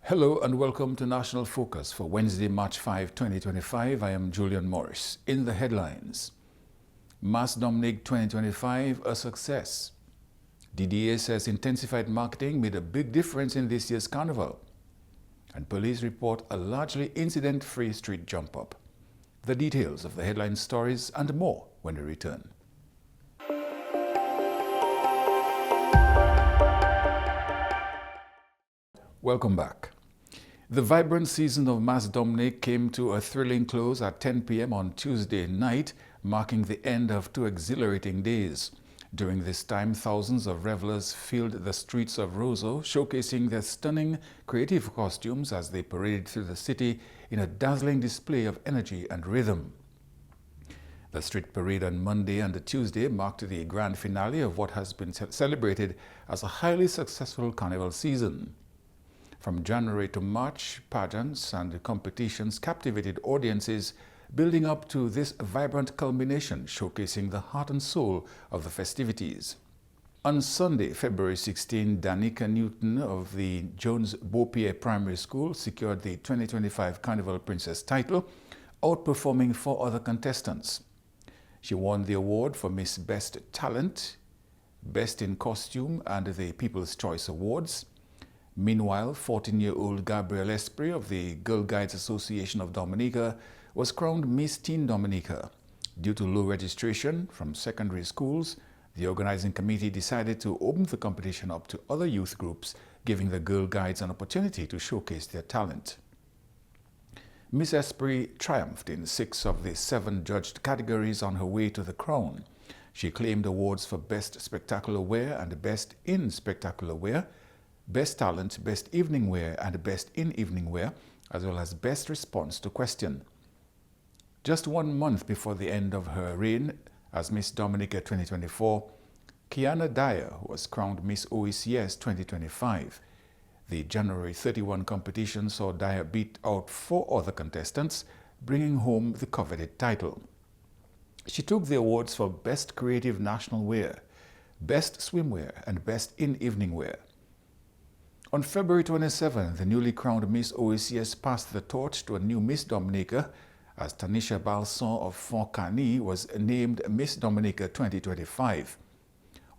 Hello and welcome to National Focus for Wednesday, March 5, 2025. I am Julian Morris. In the headlines, Mass Domnik 2025 a success. DDA says intensified marketing made a big difference in this year's Carnival. And police report a largely incident-free street jump-up. The details of the headline stories and more when we return. Welcome back. The vibrant season of Mass Domnik came to a thrilling close at 10 p.m. on Tuesday night, marking the end of 2 exhilarating days. During this time, thousands of revelers filled the streets of Roseau, showcasing their stunning creative costumes as they paraded through the city in a dazzling display of energy and rhythm. The street parade on Monday and Tuesday marked the grand finale of what has been celebrated as a highly successful carnival season. From January to March, pageants and competitions captivated audiences, building up to this vibrant culmination, showcasing the heart and soul of the festivities. On Sunday, February 16, Dominica Newton of the Jones Beaupier Primary School secured the 2025 Carnival Princess title, outperforming 4 other contestants. She won the award for Miss Best Talent, Best in Costume, and the People's Choice Awards. Meanwhile, 14-year-old Gabrielle Esprit of the Girl Guides Association of Dominica was crowned Miss Teen Dominica. Due to low registration from secondary schools, the organizing committee decided to open the competition up to other youth groups, giving the Girl Guides an opportunity to showcase their talent. Miss Esprit triumphed in 6 of the 7 judged categories on her way to the crown. She claimed awards for Best Spectacular Wear and Best in Spectacular Wear, Best Talent, Best Evening Wear, and Best in Evening Wear, as well as Best Response to Question. Just 1 month before the end of her reign as Miss Dominica 2024, Kiana Dyer was crowned Miss OECS 2025. The January 31 competition saw Dyer beat out 4 other contestants, bringing home the coveted title. She took the awards for Best Creative National Wear, Best Swimwear, and Best in Evening Wear. On February 27, the newly crowned Miss OECS passed the torch to a new Miss Dominica, as Tanisha Balson of Fontcani was named Miss Dominica 2025.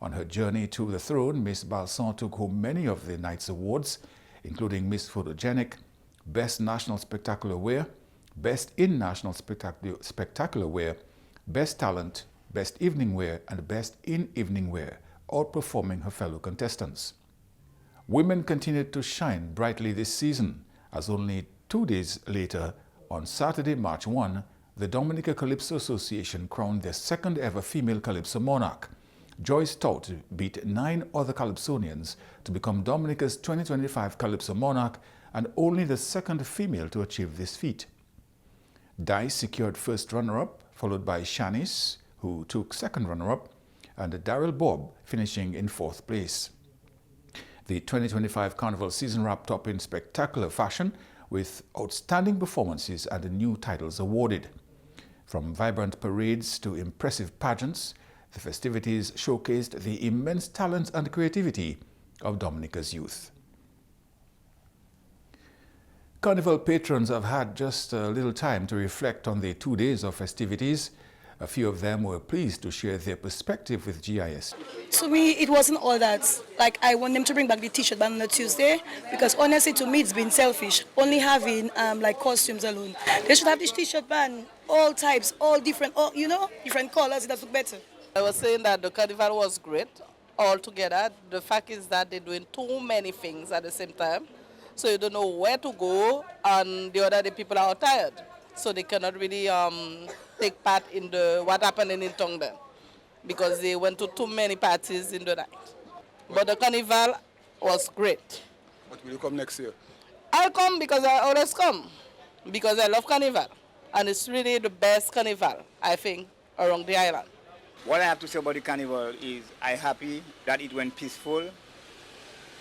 On her journey to the throne, Miss Balson took home many of the night's awards, including Miss Photogenic, Best National Spectacular Wear, Best in National Spectacular Wear, Best Talent, Best Evening Wear, and Best in Evening Wear, outperforming her fellow contestants. Women continued to shine brightly this season, as only 2 days later, on Saturday, March 1, the Dominica Calypso Association crowned their 2nd ever female Calypso monarch. Joyce Stout beat 9 other Calypsonians to become Dominica's 2025 Calypso monarch and only the 2nd female to achieve this feat. Dice secured first runner-up, followed by Shanice, who took 2nd runner-up, and Daryl Bob finishing in 4th place. The 2025 Carnival season wrapped up in spectacular fashion with outstanding performances and new titles awarded. From vibrant parades to impressive pageants, the festivities showcased the immense talent and creativity of Dominica's youth. Carnival patrons have had just a little time to reflect on the 2 days of festivities. A few of them were pleased to share their perspective with GIS. To me, it wasn't all that. Like, I want them to bring back the t-shirt band on a Tuesday, because honestly, to me, it's been selfish, only having like costumes alone. They should have this t-shirt band, all types, all different, different colors. It does look better. I was saying that the carnival was great altogether. The fact is that they're doing too many things at the same time, so you don't know where to go, and the other day people are tired, so they cannot really take part in what happening in Tonga, because they went to too many parties in the night. But the carnival was great. But will you come next year? I'll come because I always come, because I love carnival, and it's really the best carnival, I think, around the island. What I have to say about the carnival is I'm happy that it went peaceful.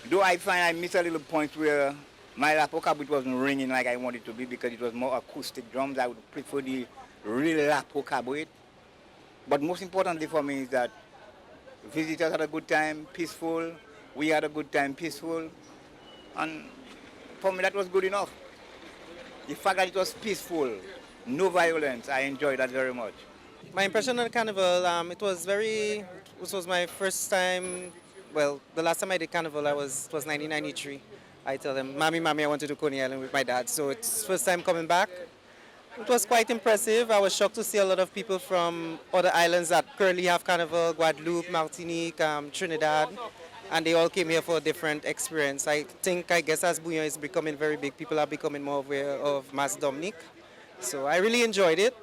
Though I find I missed a little point where my lapo it wasn't ringing like I wanted it to be, because it was more acoustic drums. I would prefer the real lapo cabaret. But most importantly for me is that visitors had a good time, peaceful. We had a good time, peaceful. And for me, that was good enough. The fact that it was peaceful, no violence, I enjoyed that very much. My impression of the carnival, this was my first time, well, the last time I did carnival it was 1993. I tell them, Mommy, I want to do Coney Island with my dad. So it's first time coming back. It was quite impressive. I was shocked to see a lot of people from other islands that currently have carnival, Guadeloupe, Martinique, Trinidad, and they all came here for a different experience. I guess as Bouillon is becoming very big, people are becoming more aware of Mas Domnik. So I really enjoyed it.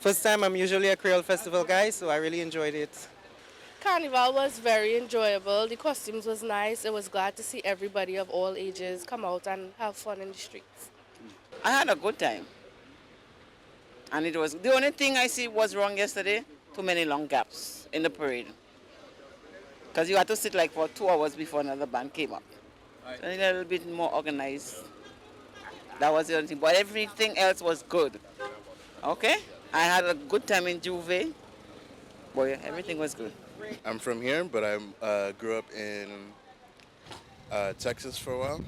First time, I'm usually a Creole festival guy, so I really enjoyed it. Carnival was very enjoyable. The costumes was nice. I was glad to see everybody of all ages come out and have fun in the streets. I had a good time. And it was, the only thing I see was wrong yesterday, too many long gaps in the parade. Because you had to sit like for 2 hours before another band came up. So a little bit more organized. That was the only thing. But everything else was good. Okay? I had a good time in Juve. Boy, everything was good. I'm from here, but I grew up in Texas for a while.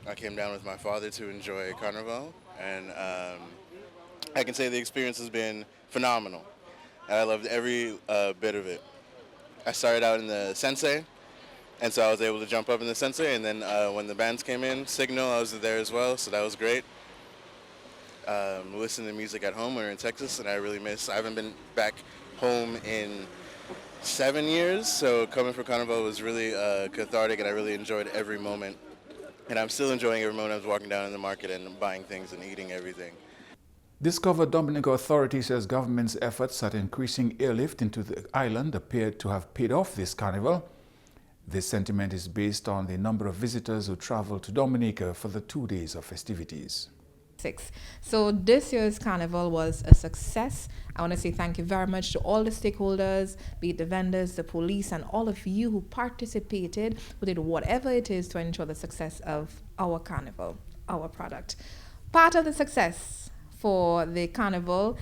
I came down with my father to enjoy Carnival, and I can say the experience has been phenomenal. I loved every bit of it. I started out in the Sensei, and so I was able to jump up in the Sensei, and then when the bands came in, Signal, I was there as well, so that was great. Listening to music at home when we were in Texas, and I haven't been back home in 7 years, so coming for Carnival was really cathartic, and I really enjoyed every moment. And I'm still enjoying every moment I was walking down in the market and buying things and eating everything. Discover Dominica authority says government's efforts at increasing airlift into the island appeared to have paid off this carnival. This sentiment is based on the number of visitors who travel to Dominica for the 2 days of festivities. So this year's carnival was a success. I want to say thank you very much to all the stakeholders, be it the vendors, the police, and all of you who participated, who did whatever it is to ensure the success of our carnival, our product. Part of the success for the carnival,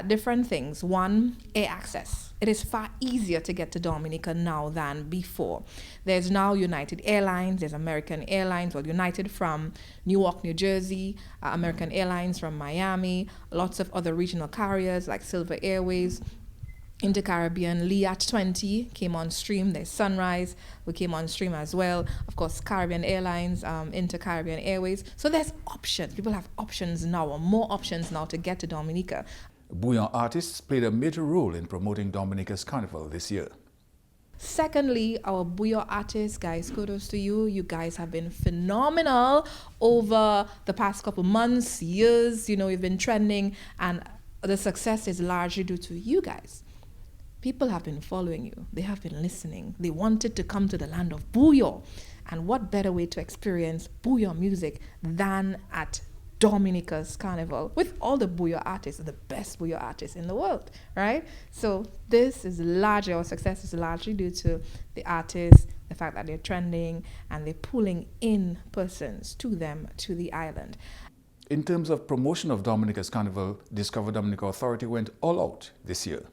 different things. One, air access. It is far easier to get to Dominica now than before. There's now United Airlines, there's American Airlines, well, United from Newark, New Jersey, American Airlines from Miami, lots of other regional carriers like Silver Airways, Intercaribbean, Liat 20 came on stream. There's Sunrise, who came on stream as well. Of course, Caribbean Airlines, Intercaribbean Airways. So there's options. People have options now, or more options now to get to Dominica. Bouillon artists played a major role in promoting Dominica's carnival this year. Secondly, our Bouillon artists, guys, kudos to you. You guys have been phenomenal over the past couple months, years. You've been trending, and the success is largely due to you guys. People have been following you. They have been listening. They wanted to come to the land of Bouillon. And what better way to experience Bouillon music than at Dominica's Carnival with all the Bouillon artists, the best Bouillon artists in the world, right? So this is largely, our success is largely due to the artists, the fact that they're trending, and they're pulling in persons to them, to the island. In terms of promotion of Dominica's Carnival, Discover Dominica Authority went all out this year.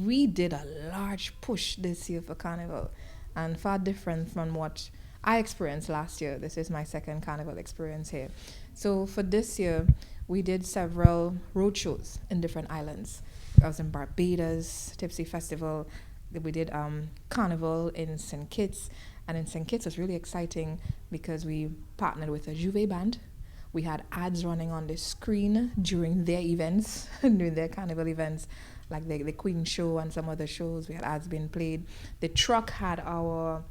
We did a large push this year for Carnival, and far different from what I experienced last year. This is my second Carnival experience here. So for this year, we did several road shows in different islands. I was in Barbados, Tipsy Festival. We did Carnival in St. Kitts, and in St. Kitts it was really exciting because we partnered with a Juve band. We had ads running on the screen during their events, during their carnival events, like the Queen Show and some other shows. We had ads being played. The truck had our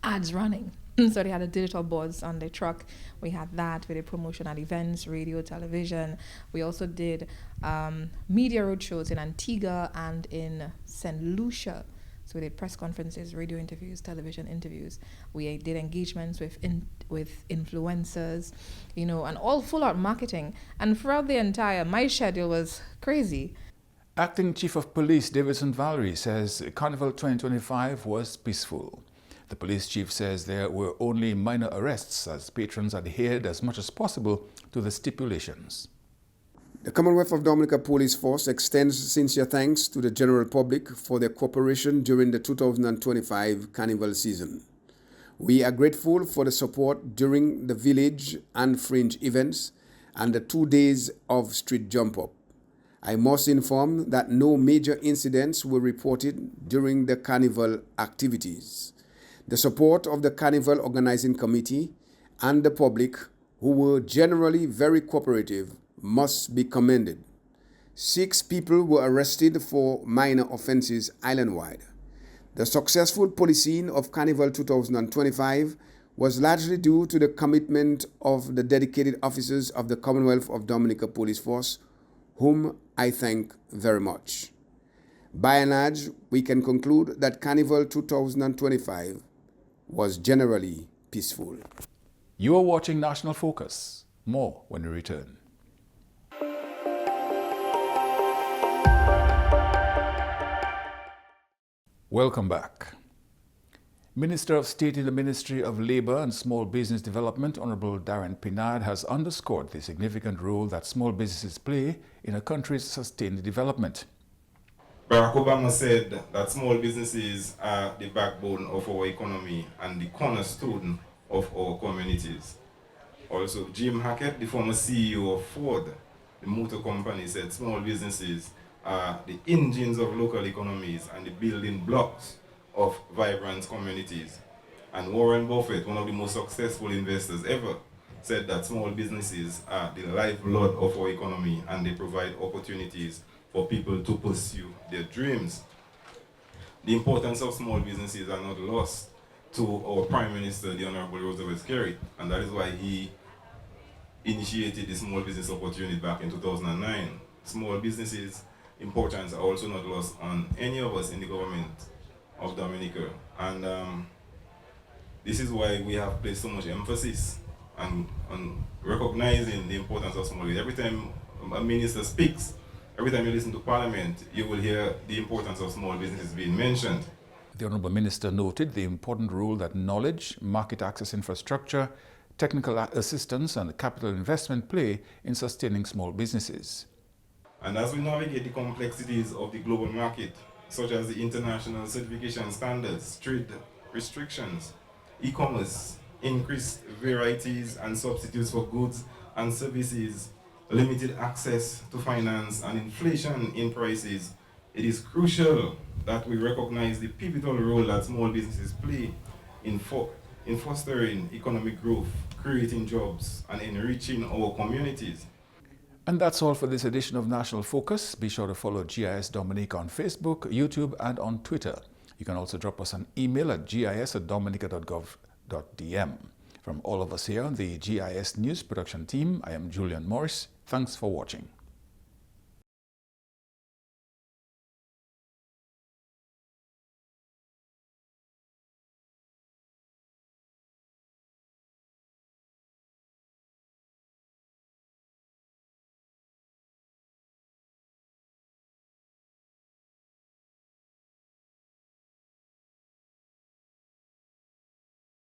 ads running. So they had a digital boards on the truck. We had that. We did promotion at events, radio, television. We also did media road shows in Antigua and in St. Lucia. So we did press conferences, radio interviews, television interviews. We did engagements with influencers, and all full-out marketing. And throughout the entire, my schedule was crazy. Acting Chief of Police Davidson Valerie says Carnival 2025 was peaceful. The police chief says there were only minor arrests as patrons adhered as much as possible to the stipulations. The Commonwealth of Dominica Police Force extends sincere thanks to the general public for their cooperation during the 2025 Carnival season. We are grateful for the support during the village and fringe events and the 2 days of street jump up. I must inform that no major incidents were reported during the carnival activities. The support of the Carnival Organizing Committee and the public, who were generally very cooperative, must be commended. 6 people were arrested for minor offenses island-wide. The successful policing of Carnival 2025 was largely due to the commitment of the dedicated officers of the Commonwealth of Dominica Police Force, whom I thank very much. By and large, we can conclude that Carnival 2025 was generally peaceful. You are watching National Focus. More when we return. Welcome back. Minister of State in the Ministry of Labour and Small Business Development, Honorable Darren Pinard, has underscored the significant role that small businesses play in a country's sustained development. Barack Obama said that small businesses are the backbone of our economy and the cornerstone of our communities. Also, Jim Hackett, the former CEO of Ford, the motor company, said small businesses are the engines of local economies and the building blocks of vibrant communities. And Warren Buffett, one of the most successful investors ever, said that small businesses are the lifeblood of our economy and they provide opportunities for people to pursue their dreams. The importance of small businesses are not lost to our Prime Minister, the Honorable Roosevelt Carey, and that is why he initiated the small business opportunity back in 2009. Small businesses' importance are also not lost on any of us in the government of Dominica, and this is why we have placed so much emphasis on recognizing the importance of small business. Every time a minister speaks, every time you listen to Parliament, you will hear the importance of small businesses being mentioned. The Honourable Minister noted the important role that knowledge, market access infrastructure, technical assistance and capital investment play in sustaining small businesses. And as we navigate the complexities of the global market, such as the international certification standards, trade restrictions, e-commerce, increased varieties and substitutes for goods and services, limited access to finance and inflation in prices, it is crucial that we recognize the pivotal role that small businesses play in fostering economic growth, creating jobs, and enriching our communities. And that's all for this edition of National Focus. Be sure to follow GIS Dominica on Facebook, YouTube, and on Twitter. You can also drop us an email at gis@dominica.gov.dm. From all of us here on the GIS News Production Team, I am Julian Morris. Thanks for watching.